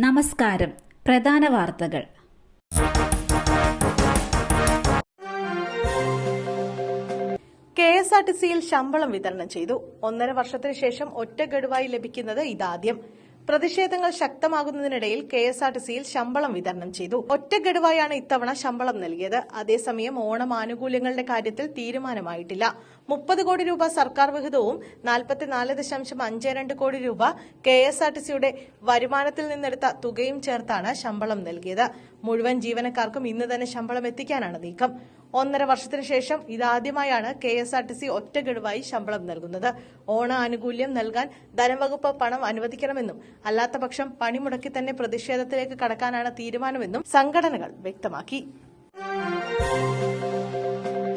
നമസ്കാരം. പ്രധാന വാർത്തകൾ. KSRTCയിൽ ശമ്പളം വിതരണം ചെയ്തു. 1.5 വർഷത്തിനു ശേഷം ഒറ്റ ഗഡുവായി ലഭിക്കുന്നത് ഇതാദ്യം. പ്രതിഷേധങ്ങൾ ശക്തമാകുന്നതിനിടയിൽ KSRTCയിൽ ശമ്പളം വിതരണം ചെയ്തു. ഒറ്റ ഗഡുവായാണ് ഇത്തവണ ശമ്പളം നൽകിയത്. അതേസമയം ഓണം ആനുകൂല്യങ്ങളുടെ കാര്യത്തിൽ തീരുമാനമായിട്ടില്ല. 30 കോടി രൂപ സർക്കാർ വിഹിതവും 44.52 കോടി രൂപ KSRTCയുടെ വരുമാനത്തിൽ നിന്നെടുത്ത തുകയും ചേർത്താണ് ശമ്പളം നൽകിയത്. മുഴുവൻ ജീവനക്കാർക്കും ഇന്ന് തന്നെ ശമ്പളം എത്തിക്കാനാണ് നീക്കം. 1.5 വർഷത്തിനു ശേഷം ഇതാദ്യമായാണ് KSRTC ഒറ്റ ഗഡുവായി ശമ്പളം നൽകുന്നത്. ഓണ ആനുകൂല്യം നൽകാൻ ധനവകുപ്പ് പണം അനുവദിക്കണമെന്നും അല്ലാത്തപക്ഷം പണിമുടക്കി തന്നെ പ്രതിഷേധത്തിലേക്ക് കടക്കാനാണ് തീരുമാനമെന്നും സംഘടനകൾ വ്യക്തമാക്കി.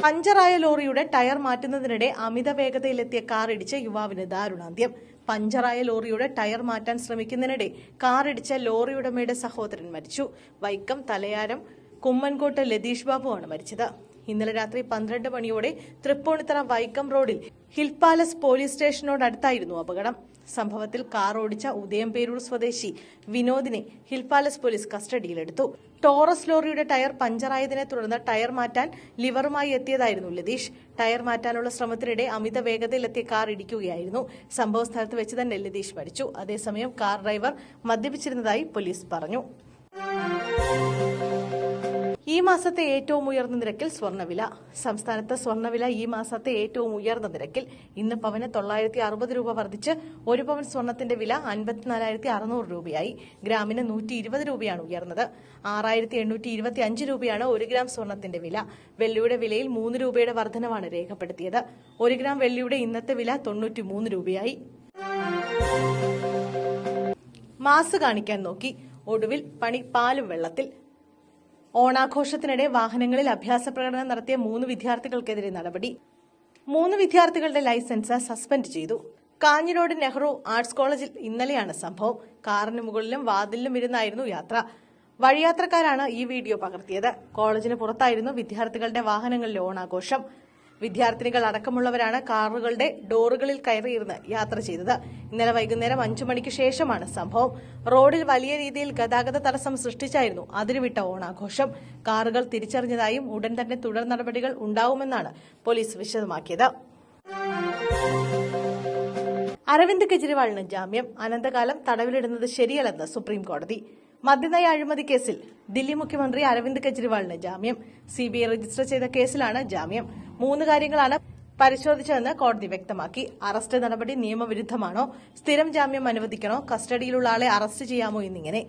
പഞ്ചറായ ലോറിയുടെ ടയർ മാറ്റുന്നതിനിടെ അമിത വേഗതയിലെത്തിയ കാർ ഇടിച്ച് യുവാവിന് ദാരുണാന്ത്യം. പഞ്ചറായ ലോറിയുടെ ടയർ മാറ്റാൻ ശ്രമിക്കുന്നതിനിടെ കാറിടിച്ച ലോറിയുടമയുടെ സഹോദരൻ മരിച്ചു. വൈക്കം തലയാരം കുമ്മൻകോട്ട് ലതീഷ് ബാബുവാണ് മരിച്ചത്. ഇന്നലെ രാത്രി 12 മണിയോടെ തൃപ്പൂണിത്തറ വൈക്കം റോഡിൽ ഹിൽ പാലസ് പോലീസ് സ്റ്റേഷനോടടുത്തായിരുന്നു അപകടം. സംഭവത്തിൽ കാർ ഓടിച്ച ഉദയംപേരൂർ സ്വദേശി വിനോദിനെ ഹിൽ പാലസ് പോലീസ് കസ്റ്റഡിയിലെടുത്തു. ടോറസ് ലോറിയുടെ ടയർ പഞ്ചറായതിനെ തുടർന്ന് ടയർ മാറ്റാൻ ലിവറുമായി എത്തിയതായിരുന്നു ലതീഷ്. ടയർ മാറ്റാനുള്ള ശ്രമത്തിനിടെ അമിത വേഗതയിലെത്തിയ കാർ ഇടിക്കുകയായിരുന്നു. സംഭവ സ്ഥലത്ത് വെച്ച് തന്നെ ലതീഷ് മരിച്ചു. അതേസമയം കാർ ഡ്രൈവർ മദ്യപിച്ചിരുന്നതായി പോലീസ് പറഞ്ഞു. ഈ മാസത്തെ ഏറ്റവും ഉയർന്ന നിരക്കിൽ സ്വർണ്ണവില. സംസ്ഥാനത്ത് സ്വർണ്ണവില ഈ മാസത്തെ ഏറ്റവും ഉയർന്ന നിരക്കിൽ. ഇന്ന് പവന് 960 രൂപ വർദ്ധിച്ച് 1 പവൻ സ്വർണത്തിന്റെ വില 54,600 രൂപയായി. ഗ്രാമിന് 120 രൂപയാണ് ഉയർന്നത്. 6,825 രൂപയാണ് 1 ഗ്രാം സ്വർണത്തിന്റെ വില. വെള്ളിയുടെ വിലയിൽ 3 രൂപയുടെ വർധനവാണ് രേഖപ്പെടുത്തിയത്. 1 ഗ്രാം വെള്ളിയുടെ ഇന്നത്തെ വില 93 രൂപയായി. മാസ് കാണിക്കാൻ നോക്കി, ഒടുവിൽ പണി പാലും വെള്ളത്തിൽ. ഓണാഘോഷത്തിനിടെ വാഹനങ്ങളിൽ അഭ്യാസ പ്രകടനം നടത്തിയ 3 വിദ്യാർത്ഥികൾക്കെതിരെ നടപടി. 3 വിദ്യാർത്ഥികളുടെ ലൈസൻസ് സസ്പെൻഡ് ചെയ്തു. കാഞ്ഞിരോട് നെഹ്റു ആർട്സ് കോളേജിൽ ഇന്നലെയാണ് സംഭവം. കാറിന് മുകളിലും വാതിലിലും ഇരുന്നായിരുന്നു യാത്ര. വഴിയാത്രക്കാരാണ് ഈ വീഡിയോ പകർത്തിയത്. കോളേജിന് പുറത്തായിരുന്നു വിദ്യാർത്ഥികളുടെ വാഹനങ്ങളിലെ ഓണാഘോഷം. വിദ്യാർത്ഥിനികൾ അടക്കമുള്ളവരാണ് കാറുകളുടെ ഡോറുകളിൽ കയറിയിരുന്ന് യാത്ര ചെയ്തത്. ഇന്നലെ വൈകുന്നേരം 5 മണിക്ക് ശേഷമാണ് സംഭവം. റോഡിൽ വലിയ രീതിയിൽ ഗതാഗത തടസ്സം സൃഷ്ടിച്ചായിരുന്നു അതിരുവിട്ട ഓണാഘോഷം. കാറുകൾ തിരിച്ചറിഞ്ഞതായും ഉടൻ തന്നെ തുടർ നടപടികൾ ഉണ്ടാവുമെന്നാണ് പോലീസ് വിശദമാക്കിയത്. അരവിന്ദ് കെജ്രിവാളിന് ജാമ്യം. അനന്തകാലം തടവിലിടുന്നത് ശരിയല്ലെന്ന് സുപ്രീം കോടതി. മദ്യനയ അഴിമതി കേസിൽ ദില്ലി മുഖ്യമന്ത്രി അരവിന്ദ് കെജ്രിവാളിന് ജാമ്യം. CBI രജിസ്റ്റർ ചെയ്ത കേസിലാണ് ജാമ്യം. 3 കാര്യങ്ങളാണ് പരിശോധിച്ചതെന്ന് കോടതി വ്യക്തമാക്കി. അറസ്റ്റ് നടപടി നിയമവിരുദ്ധമാണോ, സ്ഥിരം ജാമ്യം അനുവദിക്കണോ, കസ്റ്റഡിയിലുള്ള ആളെ അറസ്റ്റ് ചെയ്യാമോ എന്നിങ്ങനെ.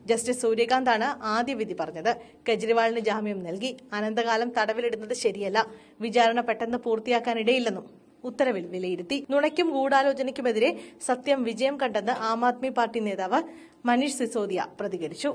ജസ്റ്റിസ് സൂര്യകാന്താണ് ആദ്യ വിധി പറഞ്ഞത്. കെജ്രിവാളിന് ജാമ്യം നൽകി. അനന്തകാലം തടവിലിടുന്നത് ശരിയല്ല, വിചാരണ പെട്ടെന്ന് പൂർത്തിയാക്കാനിടയില്ലെന്നും ഉത്തരവിൽ വിലയിരുത്തി. നുണയ്ക്കും ഗൂഢാലോചനയ്ക്കുമെതിരെ സത്യം വിജയം കണ്ടെന്ന് ആം ആദ്മി പാർട്ടി നേതാവ് മനീഷ് സിസോദിയ പ്രതികരിച്ചു.